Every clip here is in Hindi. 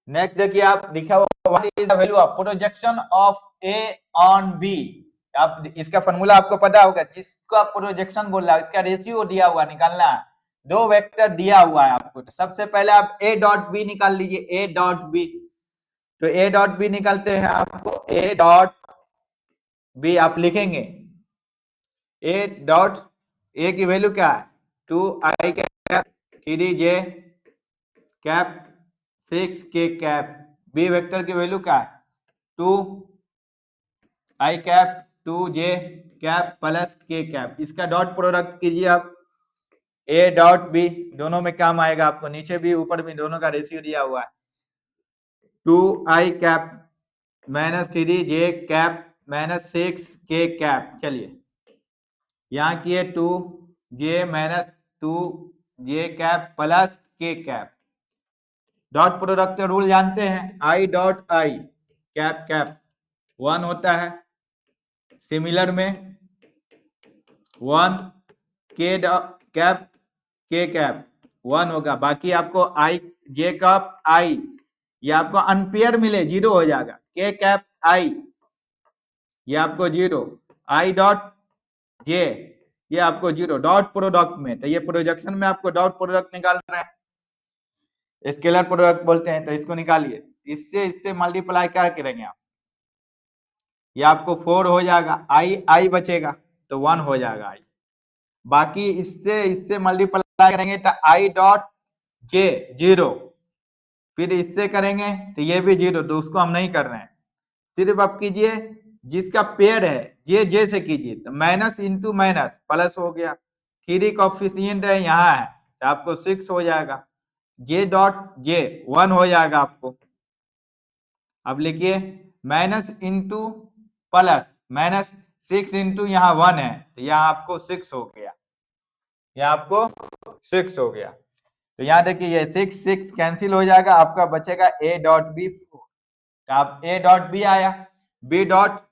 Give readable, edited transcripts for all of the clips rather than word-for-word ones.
नेक्स्ट देखिए आप लिखा हुआ what is the value of projection of A on B. आप इसका फॉर्मूला आपको पता होगा, जिसका प्रोजेक्शन बोल रहा है इसका रेशियो दिया हुआ निकालना है, दो वेक्टर दिया हुआ है आपको। तो सबसे पहले आप ए डॉट बी निकाल लीजिए, ए डॉट बी। तो ए डॉट बी निकालते हैं, आपको ए डॉट बी आप लिखेंगे ए डॉट ए की वैल्यू क्या है 2i cap 3j cap 6k cap. B vector की वैल्यू क्या है 2i cap 2j cap plus k cap. इसका डॉट प्रोडक्ट कीजिए आप, ए डॉट बी दोनों में काम आएगा आपको, नीचे भी ऊपर भी दोनों का रेशियो दिया हुआ है 2i cap minus 3j cap minus 6k cap. चलिए यहाँ किए 2j minus 2j cap plus k cap. Dot product rule जानते हैं, i dot i cap cap 1 होता है, सिमिलर में 1 k कैप k कैप 1 होगा, बाकी आपको i j कैप i ये आपको अनपेयर मिले 0 हो जाएगा, k कैप i ये आपको 0, i डॉट j ये आपको 0 डॉट प्रोडक्ट में। तो ये प्रोजेक्शन में आपको डॉट प्रोडक्ट निकालना है, स्केलर प्रोडक्ट बोलते हैं, तो इसको निकालिए, इससे मल्टीप्लाई क्या करेंगे आप, ये आपको 4 हो जाएगा, आई बचेगा तो 1 हो जाएगा आई, बाकी इससे मल्टीप्लाई करेंगे तो आई डॉट जे 0, फिर इससे करेंगे तो ये भी 0, तो उसको हम नहीं कर रहे हैं। सिर्फ आप कीजिए जिसका पेयर है जे से कीजिए, तो माइनस इंटू माइनस प्लस हो गया, 3 कोएफिशिएंट है यहाँ है तो आपको 6 हो जाएगा, जे डॉट जे 1 हो जाएगा आपको। अब लिखिए minus into plus, minus 6 into यहाँ 1 है तो यहाँ आपको 6 हो गया, यहाँ आपको 6 हो गया। तो यहाँ देखिए ये 6 कैंसिल हो जाएगा, आपका बचेगा ए डॉट बी 4। तो आप ए डॉट बी आया, B dot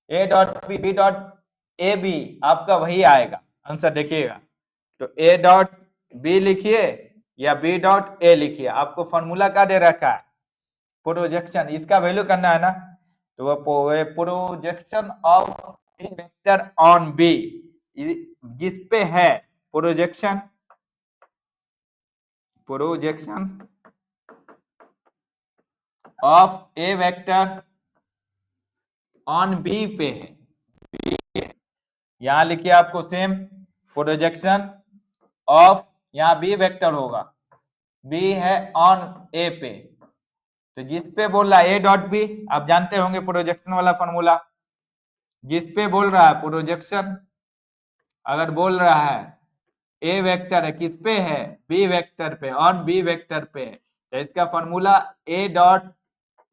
A dot B dot A B आपका वही आएगा आंसर, देखिएगा। तो ए डॉट बी लिखिए या बी डॉट ए लिखिए, आपको फॉर्मूला क्या दे रखा है प्रोजेक्शन, इसका वैल्यू करना है ना, तो वो projection of A vector on B, जिस पे है projection of A vector on B पे है, यहां लिखिए आपको सेम प्रोजेक्शन ऑफ, यहां बी वेक्टर होगा, बी है ऑन ए पे, तो जिस पे बोल रहा है ए डॉट बी, आप जानते होंगे प्रोजेक्शन वाला फॉर्मूला, जिस पे बोल रहा है प्रोजेक्शन, अगर बोल रहा है ए वेक्टर है किस पे है बी वेक्टर पे, ऑन बी वेक्टर पे, तो इसका फॉर्मूला ए डॉट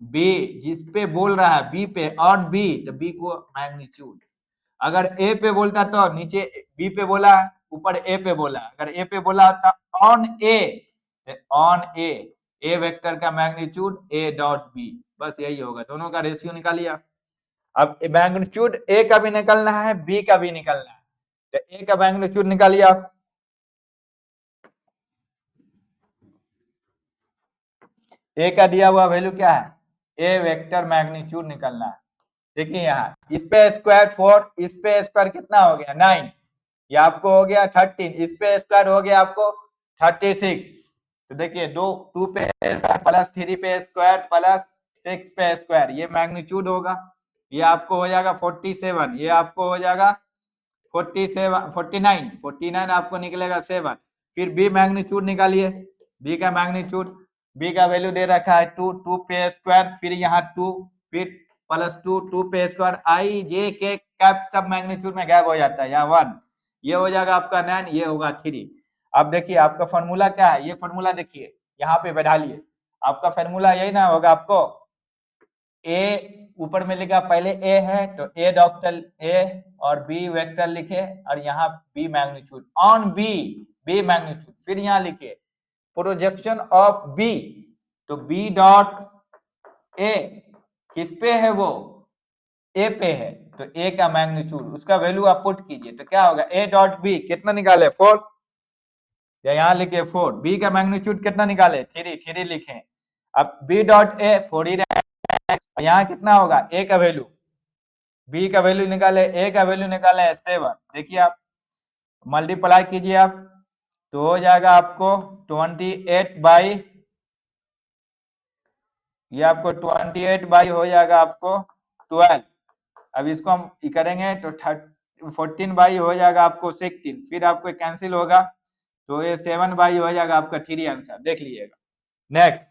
बी, जिस पे बोल रहा है बी पे ऑन बी, तो बी को मैग्नीट्यूड, अगर ए पे बोलता तो नीचे बी पे बोला है, ऊपर ए पे बोला, अगर ए पे बोला था on A, on A vector का मैग्नीट्यूड ए डॉट बी, बस यही होगा, दोनों का रेशियो निकालिए आप। अब मैग्नीट्यूड ए का भी निकलना है बी का भी निकलना है, तो ए का मैग्नीट्यूड निकालिए आप, ए का दिया हुआ वैल्यू क्या है, ए वेक्टर मैग्नीट्यूड निकलना है। देखिए यहाँ इस पे स्क्वायर 4, इस पे स्क्वायर कितना हो गया 9, ये आपको हो गया 13, इस पे स्क्वायर हो गया आपको 36। तो देखिए 2 पे प्लस 3 पे स्क्वायर प्लस 6 पे स्क्वायर, ये मैग्नीट्यूड होगा, ये आपको हो जाएगा 47, ये आपको हो जाएगा 49 आपको निकलेगा 7। फिर बी मैग्नीट्यूड निकालिए, बी का मैग्नीट्यूड, बी का वैल्यू दे रखा है 2 पे स्क्वायर, फिर यहाँ 2, फिर प्लस 2 पे स्क्वायर, आई जे के कैप सब मैग्नीट्यूड में गायब हो जाता है, यहाँ 1, ये हो जाएगा आपका 9, ये होगा 3। अब देखिए आपका फॉर्मूला क्या है, ये फॉर्मूला देखिए यहाँ पे बैठा लिए, आपका फॉर्मूला यही ना होगा, आपको ए ऊपर में लिखा पहले ए है तो ए डॉक्टर ए और बी वेक्टर लिखे, और यहाँ B magnitude on B magnitude, फिर यहाँ लिखे प्रोजेक्शन ऑफ बी, तो बी डॉट ए किस पे है, वो ए पे है, तो ए का मैग्नीट्यूड उसका वैल्यू आप पुट कीजिए, तो क्या होगा ए डॉट बी कितना निकाले 4, या यहाँ लिखे 4, बी का मैग्नीट्यूड कितना निकाले 3 लिखे, अब बी डॉट ए 4 ही रहेगा, यहाँ कितना होगा ए का वैल्यू, बी का वैल्यू निकाले, ए का वैल्यू निकाले 7। देखिए आप मल्टीप्लाई कीजिए आप, तो हो जाएगा आपको 28 बाई, ये आपको 28 बाई हो जाएगा आपको 12। अब इसको हम करेंगे तो 14 बाई हो जाएगा आपको 16, फिर आपको कैंसिल होगा तो ये 7 बाई हो जाएगा आपका 3 आंसर, देख लीजिएगा। नेक्स्ट